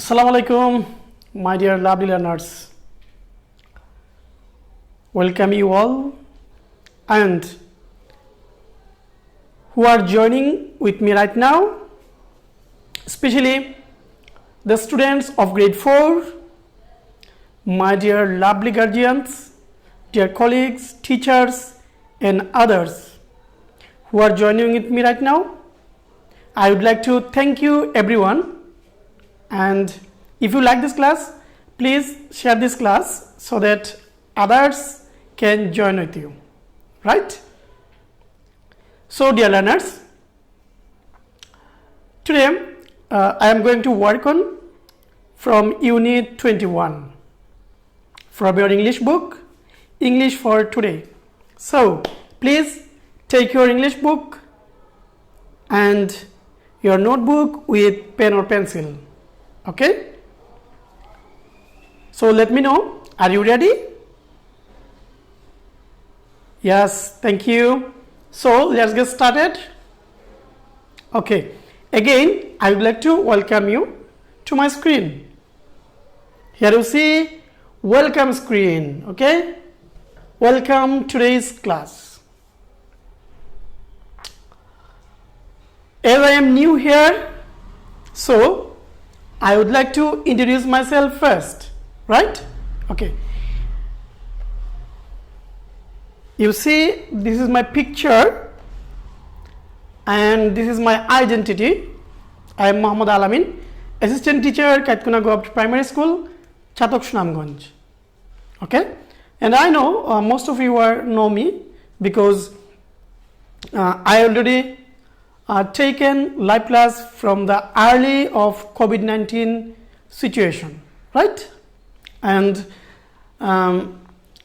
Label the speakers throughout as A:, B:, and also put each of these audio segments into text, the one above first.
A: Assalamu alaikum, my dear lovely learners. Welcome you all and who are joining with me right now, especially the students of grade 4, my dear lovely guardians, dear colleagues, teachers and others who are joining with me right now. I would like to thank you everyone. And if you like this class, please share this class so that others can join with you, right? So dear learners, today I am going to work on from Unit 21 from your English book, English for Today. So please take your English book and your notebook with pen or pencil. Okay, so let me know, are you ready? Yes, thank you. So let's get started. Okay, again I would like to welcome you to my screen. Here you see welcome screen. Okay, welcome today's class. As I am new here, so I would like to introduce myself first, right? Okay. You see, this is my picture and this is my identity. I am Mohammad Alamin, assistant teacher, Katkuna Govt Primary School, Chatok Sunamganj. Okay? And I know most of you know me because I already taken live class from the early of COVID-19 situation, right? And I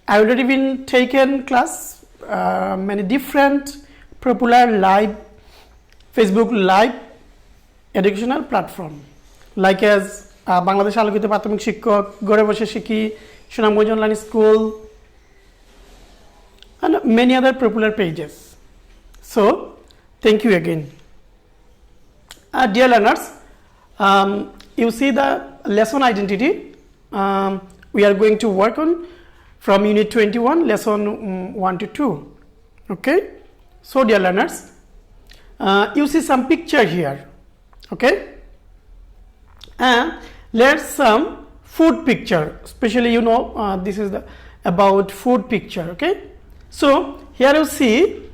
A: already been taken class many different popular live Facebook live educational platform like as Bangladesh Alokito Prathamik Shikkok, Gore Boshe Shiki, Sunamganj Online School and many other popular pages. So thank you again. Dear learners, you see the lesson identity we are going to work on from Unit 21, lesson 1 to 2. Okay, so dear learners, you see some picture here. Okay, and let's some food picture, especially this is the about food picture. Okay, so here you see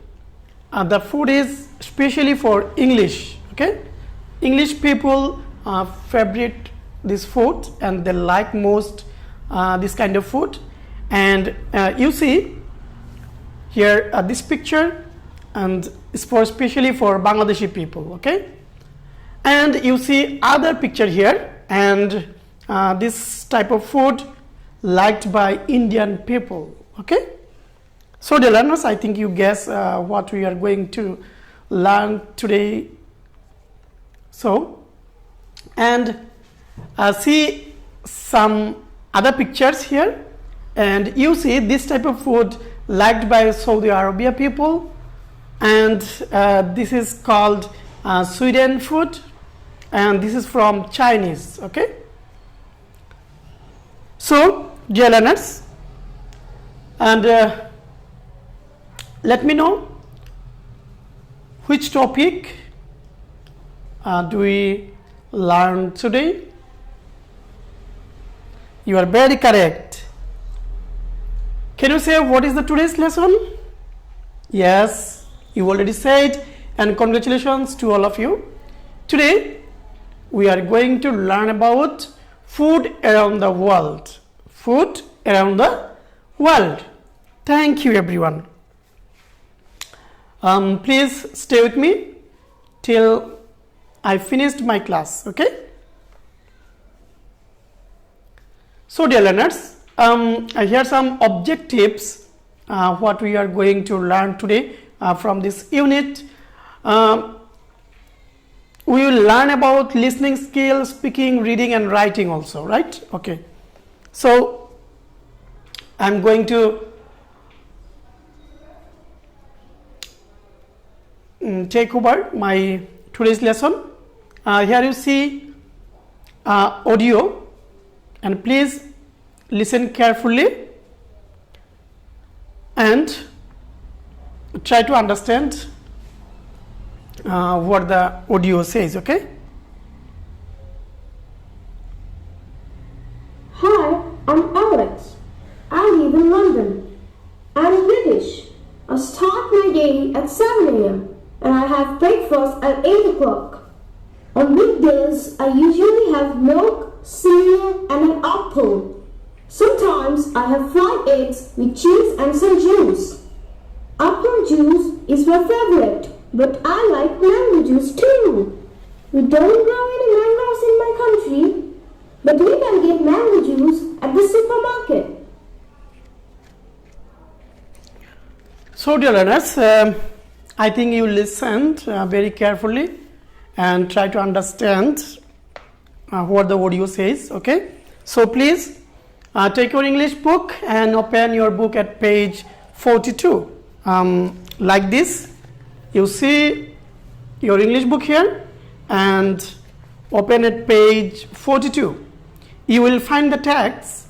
A: the food is specially for English. Okay, English people favorite this food and they like most this kind of food. And you see here this picture and it's for especially for Bangladeshi people. Okay, and you see other picture here and this type of food liked by Indian people. Okay, so the learners, I think you guess what we are going to learn today. So, and see some other pictures here and you see this type of food liked by Saudi Arabia people and this is called Sweden food and this is from Chinese. Okay, so dear learners, and let me know which topic do we learn today. You are very correct. Can you say what is the today's lesson? Yes, you already said, and congratulations to all of you. Today we are going to learn about food around the world. Food around the world. Thank you everyone. Please stay with me till I finished my class. Okay, so dear learners, here are some objectives what we are going to learn today from this unit. We will learn about listening skills, speaking, reading and writing also, right? Okay, so I'm going to take over my today's lesson. Here you see audio, and please listen carefully and try to understand what the audio says, okay?
B: Hi, I'm Alex. I live in London. I'm British. I start my day at 7 a.m. and I have breakfast at 8 o'clock. On weekdays, I usually have milk, cereal and an apple. Sometimes I have fried eggs with cheese and some juice. Apple juice is my favorite, but I like mango juice too. We don't grow any mangoes in my country, but we can get mango juice at the supermarket.
A: So dear learners, I think you listened very carefully and try to understand what the audio says, okay? So please take your English book and open your book at page 42. Like this, you see your English book here and open at page 42. You will find the text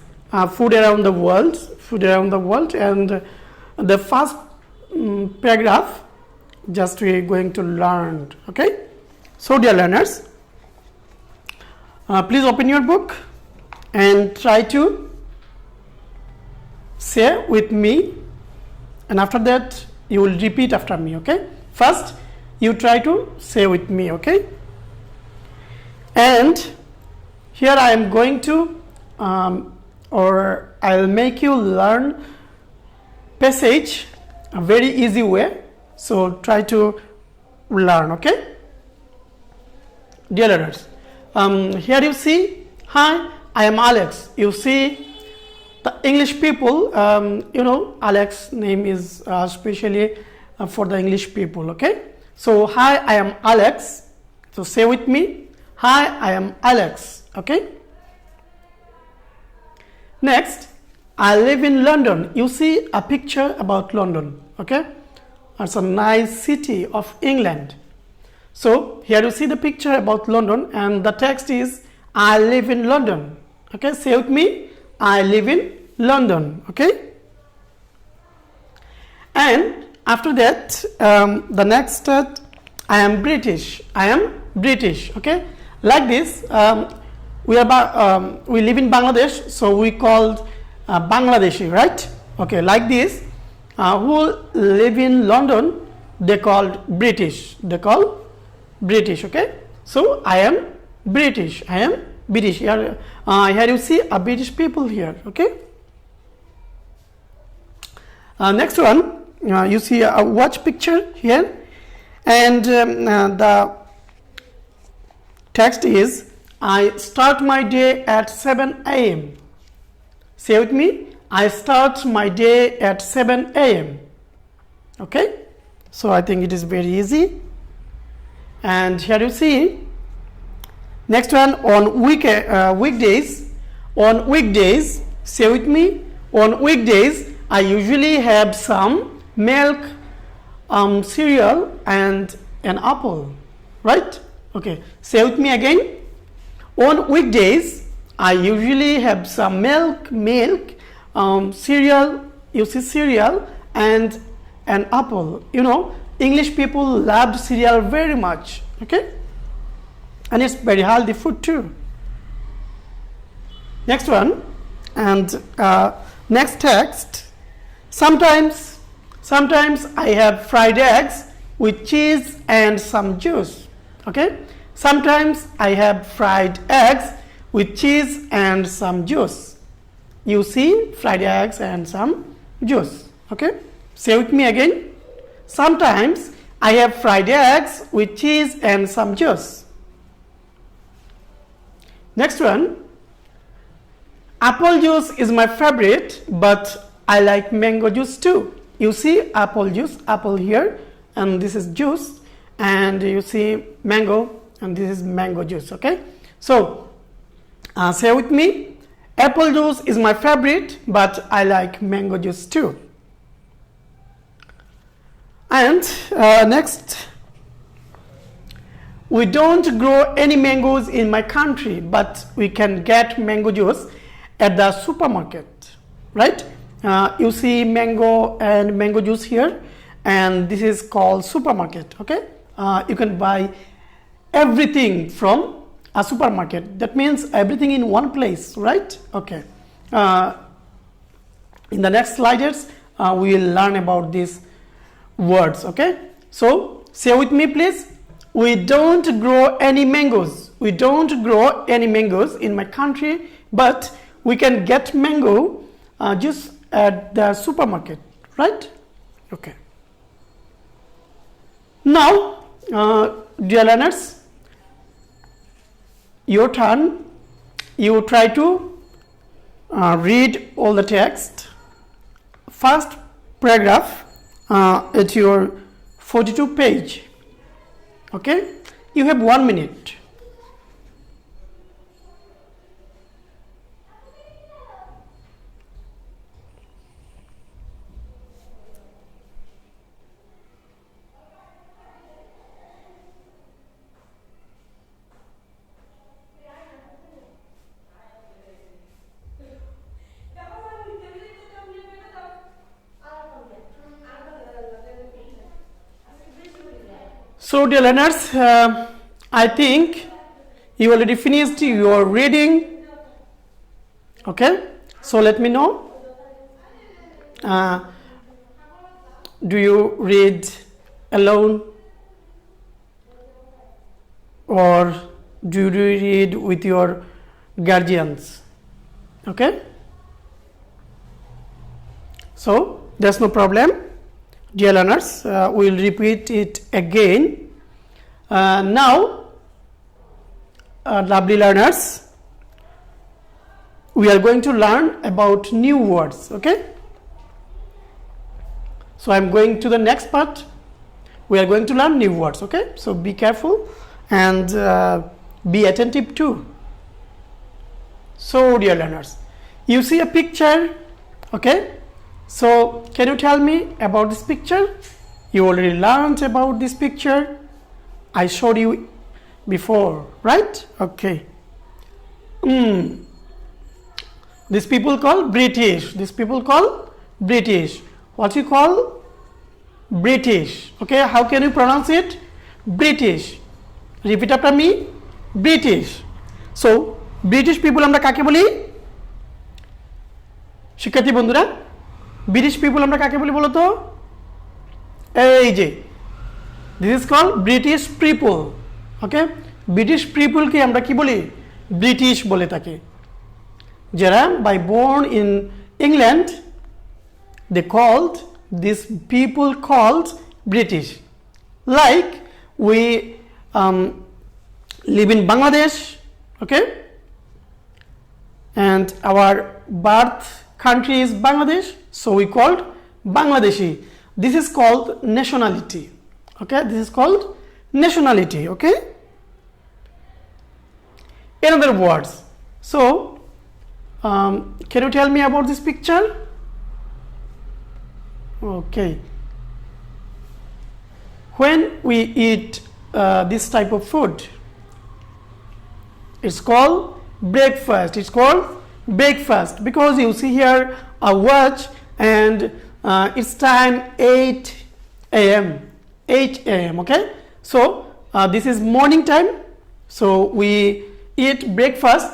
A: food around the world, and the first paragraph just we are going to learn, okay? So dear learners, please open your book and try to say with me, and after that you will repeat after me, okay? First you try to say with me, okay? And here I am going to or I'll make you learn passage a very easy way, so try to learn, okay? Dear learners, here you see, hi, I am Alex. You see the English people, Alex name is specially for the English people, okay? So hi, I am Alex. So say with me, hi, I am Alex, okay? Next, I live in London. You see a picture about London, okay? It's a nice city of England. So here you see the picture about London and the text is I live in London, okay? Say with me, I live in London, okay? And after that, the next I am British. I am British, okay? Like this, we live in Bangladesh, so we called Bangladeshi, right? Okay, like this, who live in London, they called British. They call British, okay? So I am British. I am British. Here you see a British people here, okay? Next one, you see a watch picture here, and the text is I start my day at 7 a.m. Say with me, I start my day at 7 a.m. Okay, so I think it is very easy. And here you see next one, on weekdays. On weekdays, say with me, on weekdays I usually have some milk, cereal and an apple, right? Okay, say with me again. On weekdays, I usually have some milk, cereal, you see cereal and an apple. You know, English people loved cereal very much, okay? And it's very healthy food too. Next one, and next text. Sometimes I have fried eggs with cheese and some juice, okay? Sometimes I have fried eggs with cheese and some juice. You see fried eggs and some juice, okay? Say with me again. Sometimes I have fried eggs with cheese and some juice. Next one. Apple juice is my favorite, but I like mango juice too. You see apple juice, apple here, and this is juice, and you see mango, and this is mango juice, okay? So say with me, apple juice is my favorite, but I like mango juice too. And next, we don't grow any mangoes in my country, but we can get mango juice at the supermarket, right? You see mango and mango juice here, and this is called supermarket. Okay, you can buy everything from a supermarket. That means everything in one place, right? Okay. In the next slides, we will learn about these words. Okay, so say with me, please. We don't grow any mangoes. We don't grow any mangoes in my country, but we can get mango juice at the supermarket, right? Okay. Now, dear learners, your turn. You try to read all the text. First paragraph at your 42 page. Okay, you have 1 minute. So dear learners, I think you already finished your reading. Okay, so let me know. Do you read alone, or do you read with your guardians? Okay, so there's no problem. Dear learners, we will repeat it again. Now, lovely learners, we are going to learn about new words. Okay, so I'm going to the next part. We are going to learn new words. Okay, so be careful and be attentive too. So dear learners, you see a picture. Okay, so can you tell me about this picture? You already learned about this picture. I showed you before, right? Okay. These people call British. These people call British. What you call? British. Okay, how can you pronounce it? British. Repeat after me. British. So British people আমরা কাকে বলি? শিক্ষার্থী বন্ধুরা, British people আমরা কাকে বলি বলো তো? এই যে, this is called British people. Okay, British people কে আমরা কি বলি? ব্রিটিশ বলে থাকি। যারা by born in England, they called these people called British. Like we live in Bangladesh, okay, and our birth country is Bangladesh, so we called Bangladeshi. This is called nationality. Okay, this is called nationality. Okay, in other words, so can you tell me about this picture? Okay, when we eat this type of food, it's called breakfast. It's called breakfast because you see here a watch and it's time 8 a.m. 8 a.m. Okay, so this is morning time, so we eat breakfast.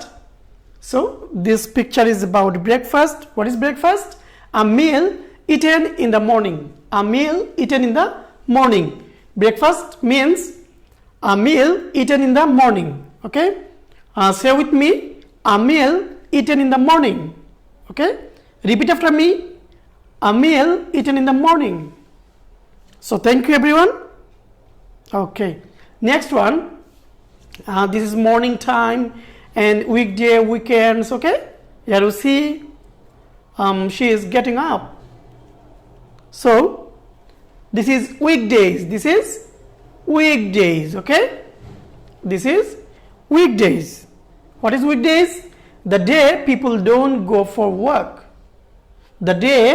A: So this picture is about breakfast. What is breakfast? A meal eaten in the morning. A meal eaten in the morning. Breakfast means a meal eaten in the morning. Okay, say with me, a meal eaten in the morning. Okay, repeat after me, a meal eaten in the morning. So thank you everyone. Okay, next one, this is morning time and weekday, weekends. Okay, here you see she is getting up. So this is weekdays. This is weekdays. Okay, this is weekdays. What is weekdays? The day people don't go for work. The day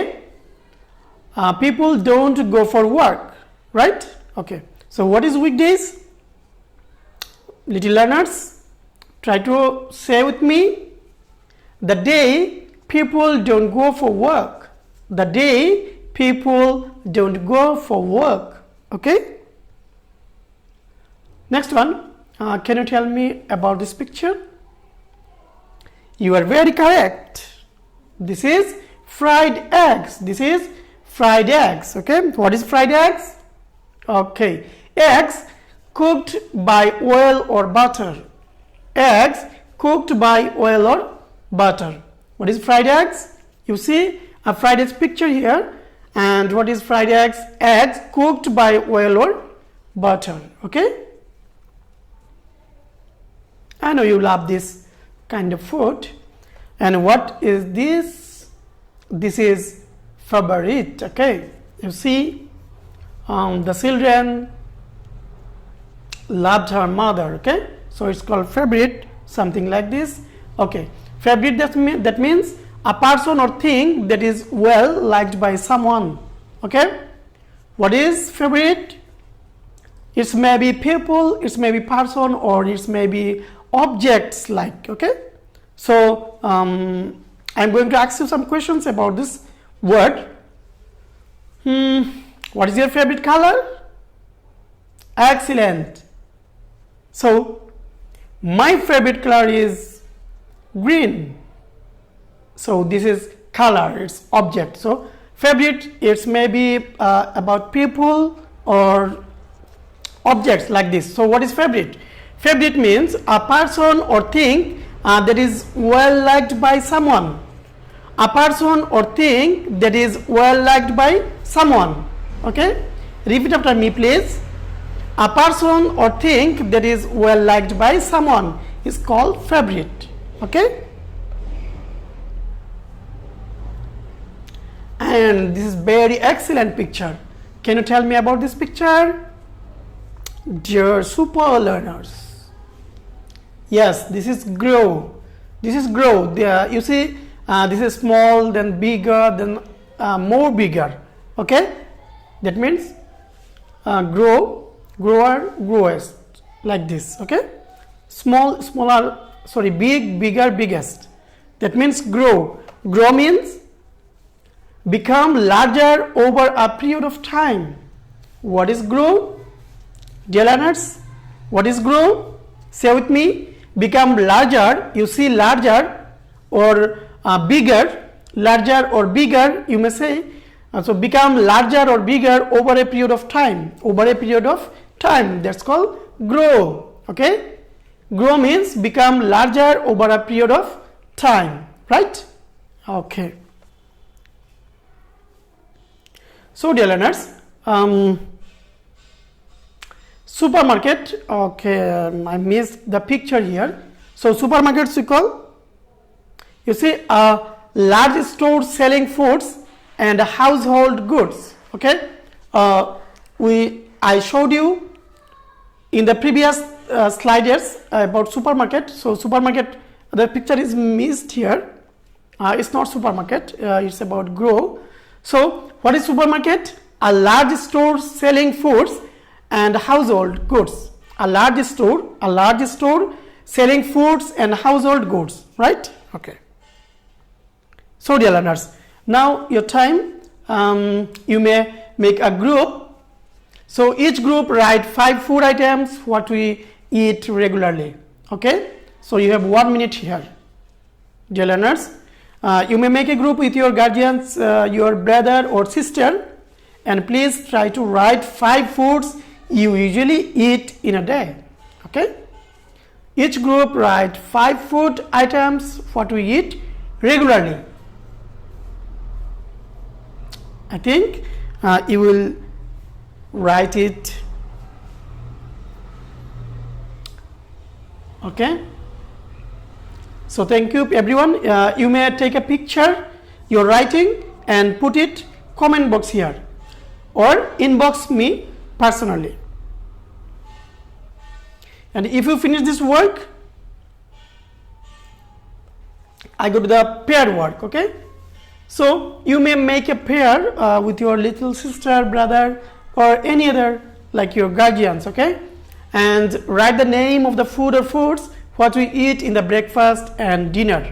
A: people don't go for work, right? Okay, so what is weekdays? little learners, try to say with me, the day people don't go for work. The day people don't go for work. Okay? Next one, can you tell me about this picture? You are very correct. This is fried eggs. This is fried eggs. Okay, what is fried eggs? Okay, eggs cooked by oil or butter. Eggs cooked by oil or butter. What is fried eggs? You see a fried eggs picture here. And what is fried eggs? Eggs cooked by oil or butter. Okay, I know you love this kind of food. And what is this? This is favorite. Okay, you see, the children loved her mother. Okay, so it's called favorite, something like this. Okay, favorite, that means a person or thing that is well liked by someone. Okay, what is favorite? It may be people, it may be person, or it may be objects like. Okay, so I'm going to ask you some questions about this word. What is your favorite color? Excellent. So my favorite color is green. So this is color, it's object. So favorite, it's maybe about people or objects like this. So what is favorite? Favorite means a person or thing that is well liked by someone. A person or thing that is well liked by someone. Okay, repeat after me please. A person or thing that is well liked by someone is called favorite. Okay, and this is very excellent picture. Can you tell me about this picture? Dear super learners, yes, this is grow. This is grow. You see, this is small, then bigger, then more bigger. Okay, that means grow, grower, growest, like this. Okay, small, smaller, sorry, big, bigger, biggest. That means grow. Grow means become larger over a period of time. What is grow? Dear learners, what is grow? Say with me, become larger. You see larger or bigger, larger or bigger, you may say. So become larger or bigger over a period of time. Over a period of time, that's called grow. Okay, grow means become larger over a period of time, right? Okay. So dear learners, supermarket. Okay, I missed the picture here. So supermarkets we call, you see, a large store selling foods and household goods. Okay, I showed you in the previous slides about supermarket. So supermarket, the picture is missed here. It's not supermarket. It's about grow. So what is supermarket? A large store selling foods and household goods. A large store selling foods and household goods, right? Okay. So dear learners, now your time, you may make a group. So each group write 5 food items what we eat regularly. Okay, so you have 1 minute here. Dear learners, you may make a group with your guardians, your brother or sister, and please try to write 5 foods you usually eat in a day. Okay, each group write 5 food items what we eat regularly. I think you will write it. Okay, so thank you everyone. You may take a picture your writing and put it comment box here or inbox me personally. And if you finish this work, I go to the pair work. Okay, so you may make a pair with your little sister, brother, or any other like your guardians. Okay, and write the name of the food or foods what we eat in the breakfast and dinner.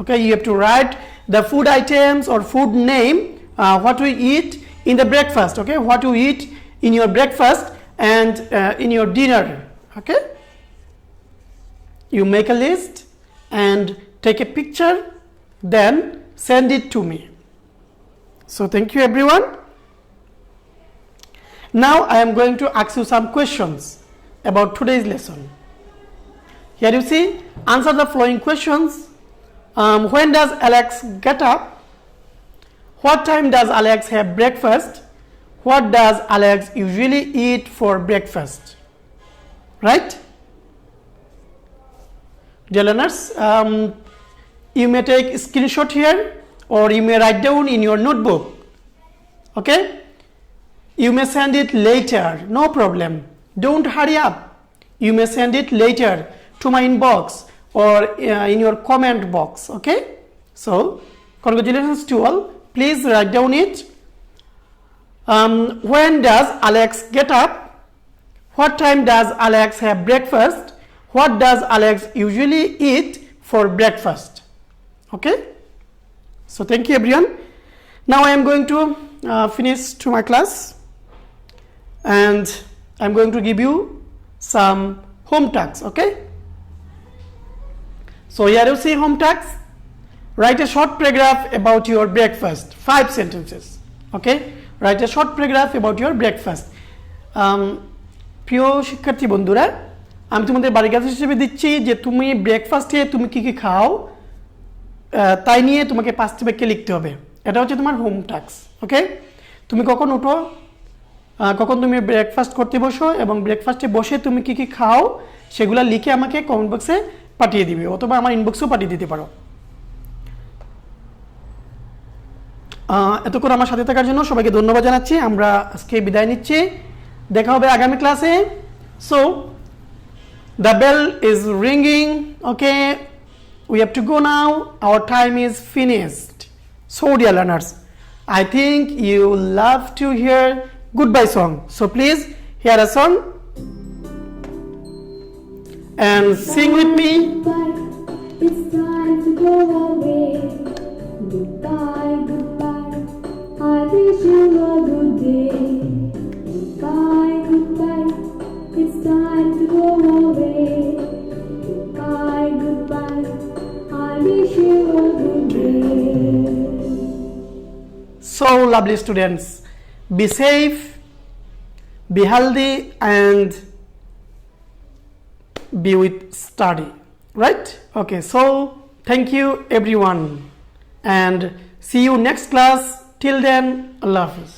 A: Okay, you have to write the food items or food name what we eat in the breakfast. Okay, what you eat in your breakfast and in your dinner. Okay, you make a list and take a picture, then send it to me. So thank you everyone. Now I am going to ask you some questions about today's lesson. Here you see, answer the following questions. When does Alex get up? What time does Alex have breakfast? What does Alex usually eat for breakfast? Right? Dear learners, you may take a screenshot here or you may write down in your notebook. Okay? You may send it later, no problem. Don't hurry up. You may send it later to my inbox or in your comment box. Okay? So, congratulations to all. Please write down it. When does Alex get up? What time does Alex have breakfast? What does Alex usually eat for breakfast? Okay? So thank you everyone. Now I am going to finish to my class and I am going to give you some home tasks. Okay? So here you see home tasks. Write a short paragraph about your breakfast. 5 sentences. Okay? Write a short paragraph about your breakfast. প্রিয় শিক্ষার্থী বন্ধুরা, আমি তোমাদের বাড়ির কাজ হিসেবে দিচ্ছি যে তুমি ব্রেকফাস্টে তুমি কি কি খাও তাই নিয়ে তোমাকে 5টি বাক্যে লিখতে হবে। এটা হচ্ছে তোমার হোম টাস্ক। ওকে? তুমি কখন উঠো, কখন তুমি ব্রেকফাস্ট করতে বসো এবং ব্রেকফাস্টে বসে তুমি কি কি খাও সেগুলো লিখে আমাকে কমেন্ট বক্সে পাঠিয়ে দিবে অথবা আমার ইনবক্সেও পাঠিয়ে দিতে পারো। এতক্ষণ আমার সাথে থাকার জন্য সবাইকে ধন্যবাদ জানাচ্ছি। আমরা আজকে বিদায় নিচ্ছি, দেখা হবে আগামী ক্লাসে। So the bell is ringing. Okay, we have to go now. Our time is finished. So dear learners, I think you love to hear goodbye song. So please hear a song and sing with me.
B: Goodbye, it's time to go away. Goodbye, goodbye, I wish you a good day. Goodbye, goodbye, it's time to go away. Goodbye, goodbye, I wish you a good day.
A: So lovely students, be safe, be healthy and be with study, right? Okay, so thank you everyone and see you next class. Till then, Allah Hafiz.